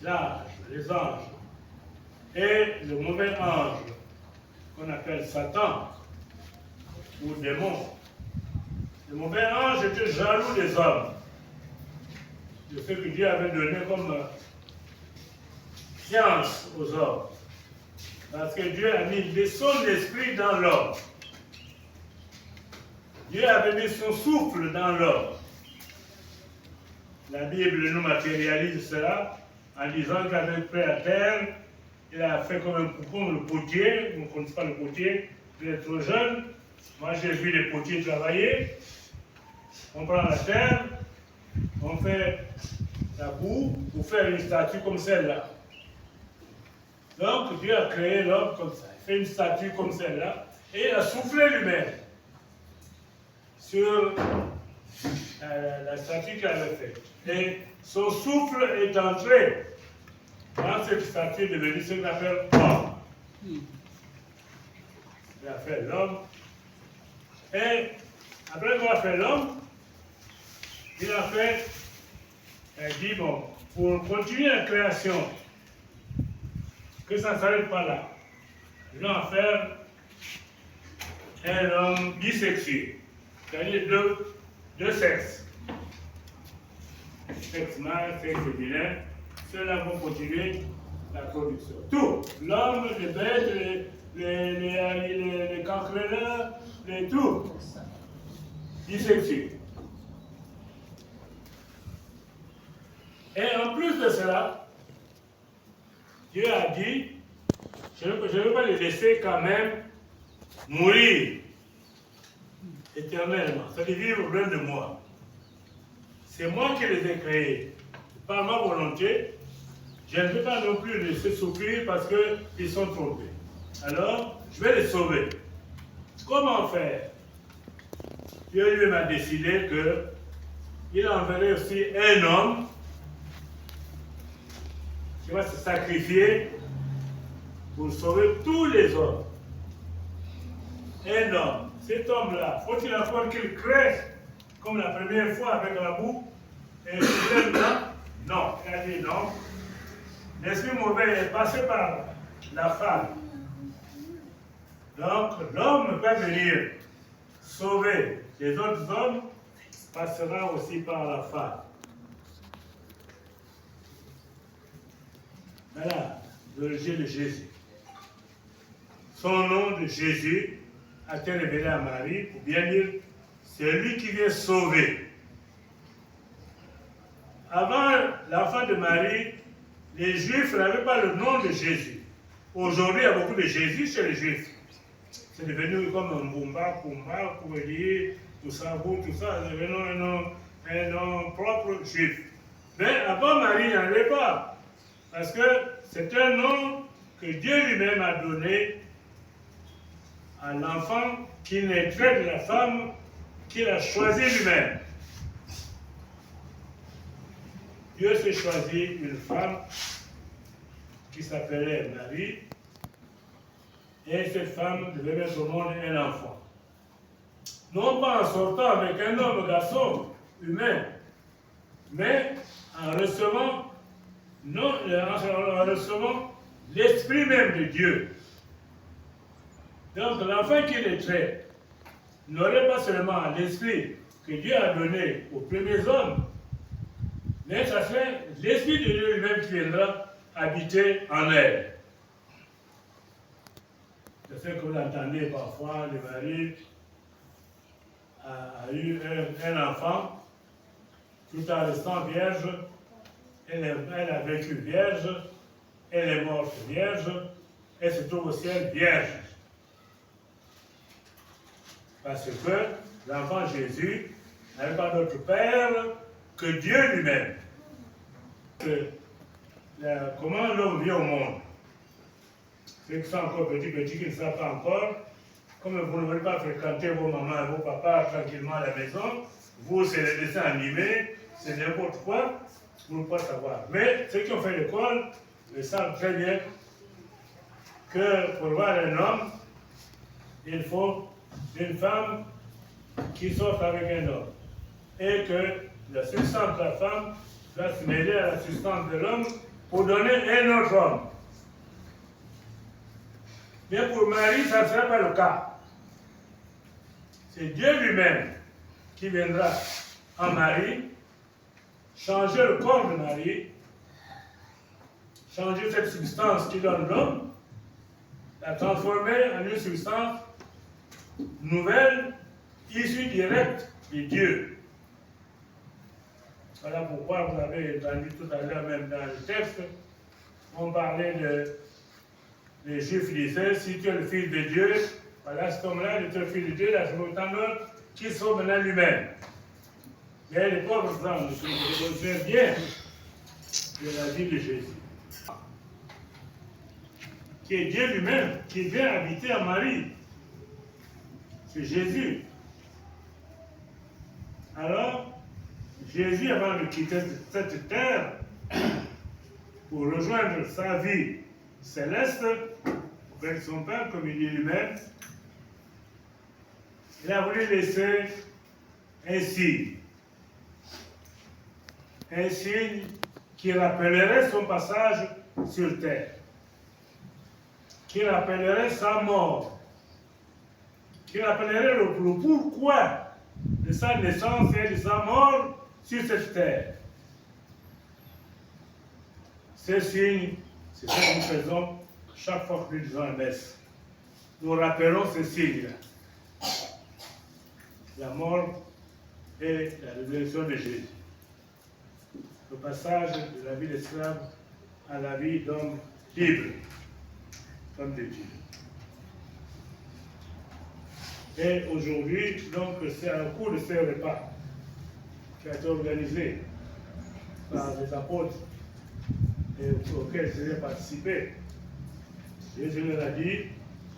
l'âge, les anges, et le mauvais ange, qu'on appelle Satan, ou démon. Le mauvais ange était jaloux des hommes, de ce que Dieu avait donné comme science aux hommes. Parce que Dieu a mis son esprit dans l'homme. Dieu avait mis son souffle dans l'homme. La Bible nous matérialise cela en disant qu'il avait pris la terre, il a fait comme le potier, vous ne connaissez pas le potier, vous êtes trop jeune. Moi j'ai vu les potiers travailler. On prend la terre, on fait la boue pour faire une statue comme celle-là. Donc Dieu a créé l'homme comme ça. Il fait une statue comme celle-là et il a soufflé lui-même sur la statue qu'il avait faite. Et son souffle est entré dans cette statue devenue ce qu'on appelle homme. Il a fait l'homme. Et après qu'on a fait l'homme, il a fait, il dit bon, pour continuer la création, que ça ne s'arrête pas là. Ils vont en faire un homme bisexué, c'est-à-dire deux sexes. Sexe mâle, sexe féminin, ceux-là vont continuer la production. Tout, l'homme, les bêtes, les cancreneurs, les tout, bisexués. Et en plus de cela, Dieu a dit, je ne veux pas les laisser quand même mourir éternellement, c'est-à-dire vivre loin de moi. C'est moi qui les ai créés. Par ma volonté, je ne vais pas non plus les laisser souffrir parce qu'ils sont trompés. Alors, je vais les sauver. Comment faire? Dieu lui m'a décidé qu'il enverrait aussi un homme qui va se sacrifier pour sauver tous les hommes. Un homme. Cet homme-là, faut-il encore qu'il crève comme la première fois avec la boue et se là? Non, il a dit non. L'esprit mauvais est passé par la femme. Donc l'homme peut venir sauver les autres hommes, passera aussi par la femme. Voilà l'origine de Jésus. Son nom de Jésus a été révélé à Marie pour bien dire c'est lui qui vient sauver. Avant l'enfant de Marie, les Juifs n'avaient pas le nom de Jésus. Aujourd'hui, il y a beaucoup de Jésus chez les Juifs. C'est devenu comme un Bumba, Pumba, Koubeli, tout ça, c'est devenu un nom propre juif. Mais avant Marie, il n'y en avait pas. Parce que c'est un nom que Dieu lui-même a donné à l'enfant qui naîtrait de la femme qu'il a choisi lui-même. Dieu s'est choisi une femme qui s'appelait Marie, et cette femme devait mettre au monde un enfant. Non pas en sortant avec un homme, garçon, humain, mais en recevant, en recevant l'esprit même de Dieu. Donc l'enfant qui naîtrait n'aurait pas seulement l'esprit que Dieu a donné aux premiers hommes, mais ça serait l'esprit de Dieu lui-même qui viendra habiter en elle. C'est ce que vous entendez parfois, le mari a eu un enfant, tout en restant vierge, elle a vécu vierge, elle est morte vierge, elle se trouve au ciel vierge. Parce que l'enfant Jésus n'avait pas d'autre père que Dieu lui-même. Comment l'homme vit au monde? Ceux qui sont encore petits, qui ne savent pas encore, comme vous ne voulez pas fréquenter vos mamans et vos papas tranquillement à la maison, vous, c'est les dessins animés, c'est n'importe quoi, vous ne pouvez pas savoir. Mais ceux qui ont fait l'école le savent très bien que pour voir un homme, il faut une femme qui sorte avec un homme. Et que la substance de la femme doit se mêler à la substance de l'homme pour donner un autre homme. Mais pour Marie, ça ne sera pas le cas. C'est Dieu lui-même qui viendra en Marie, changer le corps de Marie, changer cette substance qui donne l'homme, la transformer en une substance nouvelle, issue directe de Dieu. Voilà pourquoi vous avez entendu tout à l'heure, même dans le texte, on parlait les Juifs disaient, si tu es le Fils de Dieu, voilà, cet homme-là, il est le Fils de Dieu, là, c'est autant d'autres qui sont maintenant lui-même. Mais les pauvres gens, je me souviens bien de la vie de Jésus. Qui est Dieu lui-même, qui vient habiter en Marie. C'est Jésus. Alors, Jésus, avant de quitter cette terre, pour rejoindre sa vie céleste, avec son Père, comme il dit lui-même, il a voulu laisser un signe qui rappellerait son passage sur terre, qui rappellerait sa mort, qui rappellerait le pourquoi de sa naissance et de sa mort sur cette terre. Ce signe, c'est ce que nous faisons chaque fois que nous disons la messe. Nous rappelons ce signe-là. La mort et la résurrection de Jésus. Le passage de la vie d'esclave à la vie d'homme libre, comme de Dieu. Et aujourd'hui, donc, c'est un cours de ce repas qui a été organisé par les apôtres et auquel j'ai participé. Jésus leur a dit,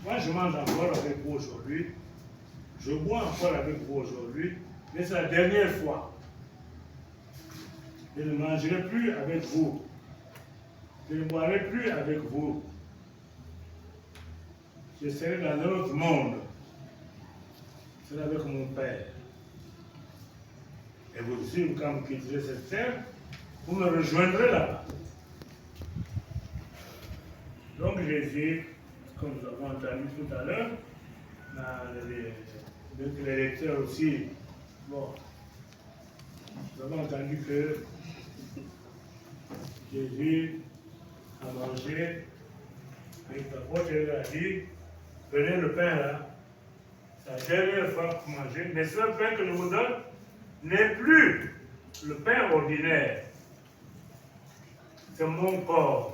moi je mange encore avec vous aujourd'hui, je bois encore avec vous aujourd'hui, mais c'est la dernière fois. Je ne mangerai plus avec vous. Je ne boirai plus avec vous. Je serai dans un autre monde. Je serai avec mon Père. Et vous aussi, quand vous quitterez cette terre, vous me rejoindrez là-bas. Donc Jésus, comme nous avons entendu tout à l'heure, les lecteurs aussi, bon, nous avons entendu que Jésus a mangé avec l'apôtre et il a dit, prenez le pain là, c'est la dernière fois que vous mangez, mais ce pain que je vous donne n'est plus le pain ordinaire, c'est mon corps.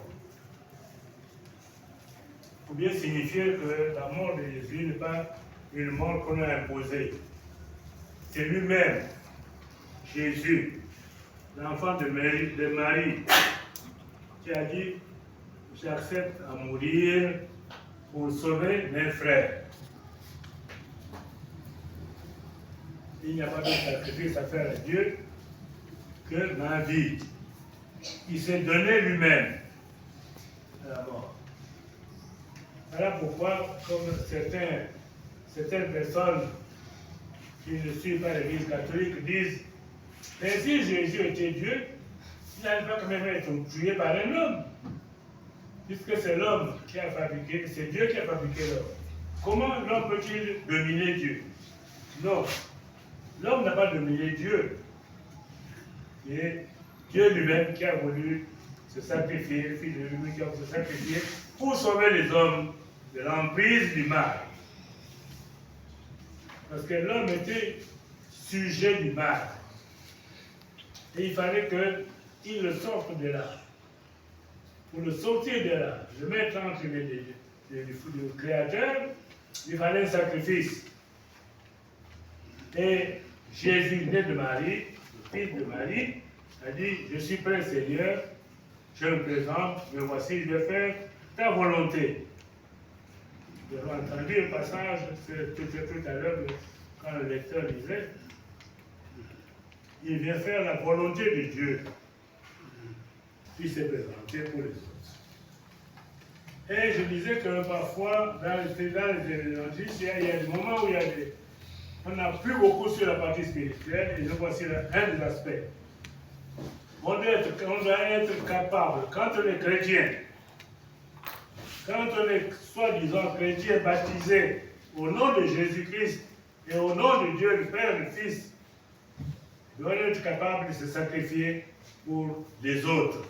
Pour bien signifier que la mort de Jésus n'est pas une mort qu'on a imposée. C'est lui-même, Jésus, l'enfant de Marie, qui a dit, j'accepte à mourir pour sauver mes frères. Il n'y a pas de sacrifice à faire à Dieu que ma vie. Il s'est donné lui-même à la mort. Voilà pourquoi, comme certaines personnes qui ne suivent pas l'Église catholique disent, mais si Jésus était Dieu, il n'allait pas quand même être tué par un homme. Puisque c'est l'homme qui a fabriqué, c'est Dieu qui a fabriqué l'homme. Comment l'homme peut-il dominer Dieu? Non. L'homme n'a pas dominé Dieu. Et Dieu lui-même qui a voulu se sacrifier, le Fils de lui qui a voulu se sacrifier pour sauver les hommes de l'emprise du mal. Parce que l'homme était sujet du mal. Et il fallait qu'il le sorte de là. Pour le sortir de là, le mettre entre le Créateur, il fallait un sacrifice. Et Jésus, né de Marie, le fils de Marie, a dit, je suis prêt Seigneur, je me présente, me voici, je vais faire ta volonté. Vous avez entendu le passage, tout à l'heure, quand le lecteur lisait, il vient faire la volonté de Dieu. Il s'est présenté pour les autres. Et je disais que parfois, dans les évangiles, il y a des moments où on n'a plus beaucoup sur la partie spirituelle, et je voici un des aspects. on doit être capable, quand on est chrétien, quand on est soi-disant chrétien baptisé au nom de Jésus-Christ et au nom de Dieu le Père et le Fils, on doit être capable de se sacrifier pour les autres.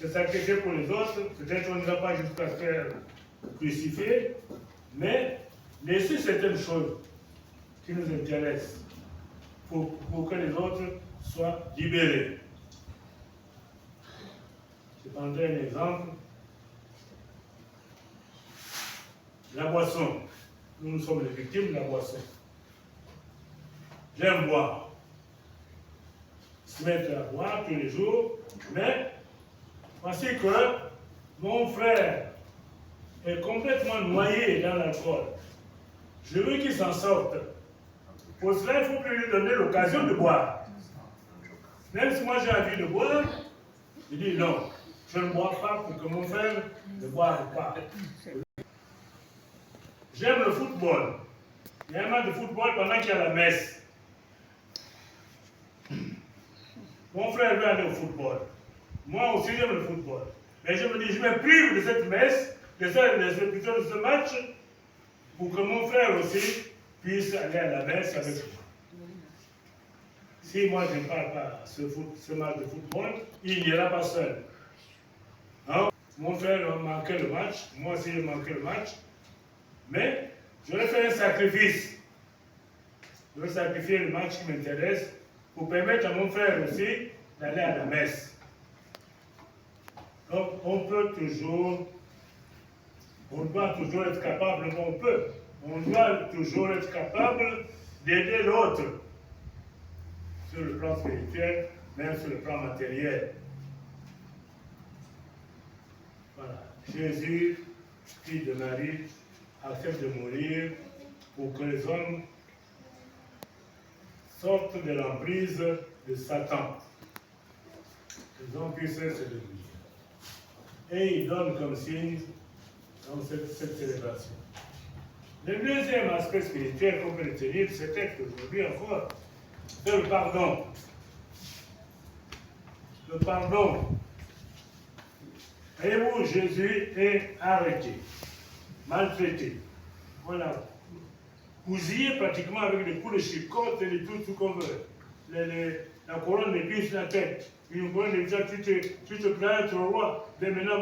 Se sacrifier pour les autres, peut-être on ne va pas jusqu'à se faire crucifier, mais laisser certaines choses qui nous intéressent pour que les autres soient libérés. Je prendrai un exemple. La boisson. Nous sommes les victimes de la boisson. J'aime boire. Se mettre à boire tous les jours, mais voici que mon frère est complètement noyé dans l'alcool. Je veux qu'il s'en sorte. Pour cela, il faut plus lui donner l'occasion de boire. Même si moi j'ai envie de boire, je dis non, je ne bois pas pour que mon frère ne boive pas. J'aime le football. Il y a un match de football pendant qu'il y a la messe. Mon frère veut aller au football. Moi aussi j'aime le football. Mais je me dis, je me prive de cette messe, de ce match, pour que mon frère aussi puisse aller à la messe avec moi. Si moi je ne parle pas ce match de football, il n'ira pas seul. Hein? Mon frère a manqué le match, moi aussi j'ai manqué le match, mais je vais faire un sacrifice. Je vais sacrifier le match qui m'intéresse pour permettre à mon frère aussi d'aller à la messe. Donc on doit toujours être capable, on doit toujours être capable d'aider l'autre sur le plan spirituel, même sur le plan matériel. Voilà. Jésus, fils de Marie, accepte de mourir pour que les hommes sortent de l'emprise de Satan. Les hommes puissent se débrouiller. Et il donne comme signe dans cette célébration. Le deuxième aspect spirituel qu'on peut retenir de ce texte aujourd'hui encore, c'est le pardon. Le pardon. Voyez-vous, Jésus est arrêté, maltraité. Voilà. Bousillé pratiquement avec des coups de chicotte et de tout ce qu'on veut. La couronne d'épines sur la tête. Une couronne d'épines, tu te plains être roi. Mais maintenant,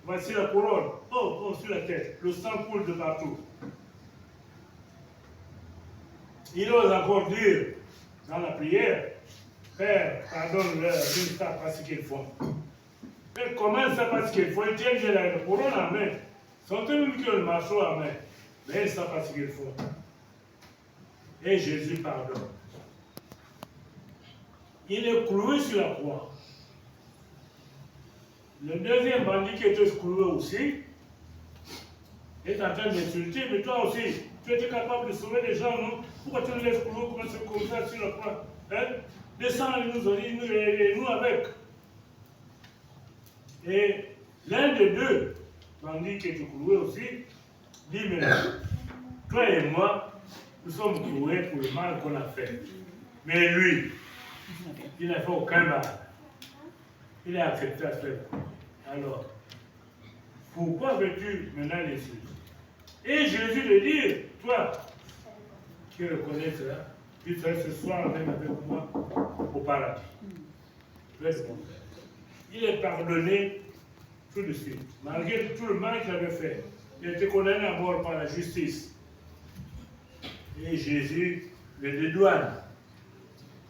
voici la couronne. Oh, sur la tête. Le sang coule de partout. Il ose encore dire dans la prière, Père, pardonne-leur, ils ne savent pas ce qu'ils font. Mais comment ils ne savent pas ce qu'ils font? Ils tiennent la couronne en main. Ils sont eux-mêmes qui ont le marteau en main. Mais ils ne savent pas ce qu'ils font. Et Jésus pardonne. Il est cloué sur la croix. Le deuxième bandit qui était cloué aussi est en train d'insulter, mais toi aussi, tu étais capable de sauver les gens, non? Pourquoi tu nous laisses clouer comme ça sur la croix? Hein? Descends et nous avec. Et l'un des deux bandits qui était cloué aussi dit, mais toi et moi, nous sommes cloués pour le mal qu'on a fait. Mais lui, il n'a fait aucun mal. Il a accepté à faire. Alors, pourquoi veux-tu maintenant les suivre? Et Jésus lui dit, toi, qui reconnais cela, tu seras ce soir même avec moi au paradis. Il est pardonné tout de suite, malgré tout le mal qu'il avait fait. Il a été condamné à mort par la justice. Et Jésus le dédouane.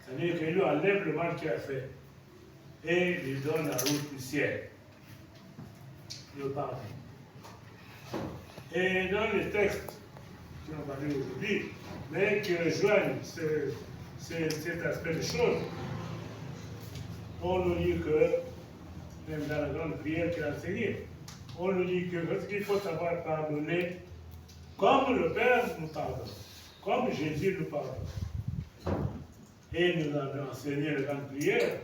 C'est-à-dire qu'il lui enlève le mal qu'il a fait et lui donne la route du ciel. Le pardon. Et dans les textes qui ont parlé aujourd'hui, mais qui rejoignent cet aspect de choses, on nous dit que, même dans la grande prière qu'il a enseignée, on nous dit qu'il faut savoir pardonner comme le Père nous pardonne, comme Jésus nous pardonne. Et nous avons enseigné la grande prière.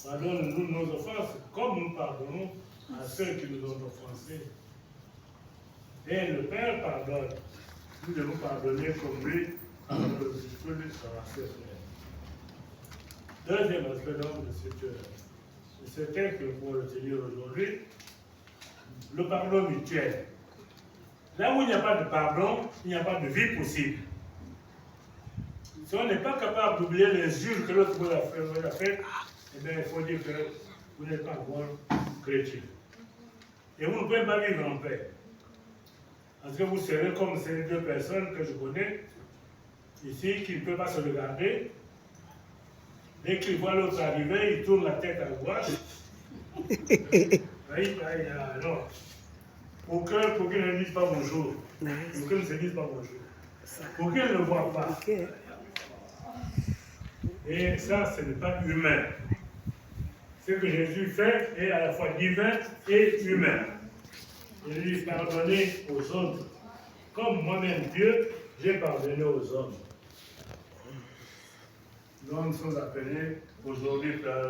Pardonne-nous nos offenses, comme nous pardonnons à ceux qui nous ont offensés. Et le Père pardonne. Nous devons pardonner comme lui, pardonne le Dieu de sa race. Deuxième aspect donc, de ce texte pour le tenir aujourd'hui, le pardon mutuel. Là où il n'y a pas de pardon, il n'y a pas de vie possible. Si on n'est pas capable d'oublier les injures que l'autre vous a fait, eh bien, il faut dire que vous n'êtes pas bon chrétien. Et vous ne pouvez pas vivre en paix. Parce que vous serez comme ces deux personnes que je connais ici qui ne peuvent pas se regarder. Dès qu'ils voient l'autre arriver, ils tournent la tête à gauche. Non. Pour qu'ils ne disent pas bonjour. Pour qu'ils ne se disent pas bonjour. Pour qu'ils ne le voient pas. Et ça, ce n'est pas humain. Ce que Jésus fait est à la fois divin et humain. Il lui pardonner aux autres. Comme moi-même, Dieu, j'ai pardonné aux hommes. Nous sommes appelés aujourd'hui par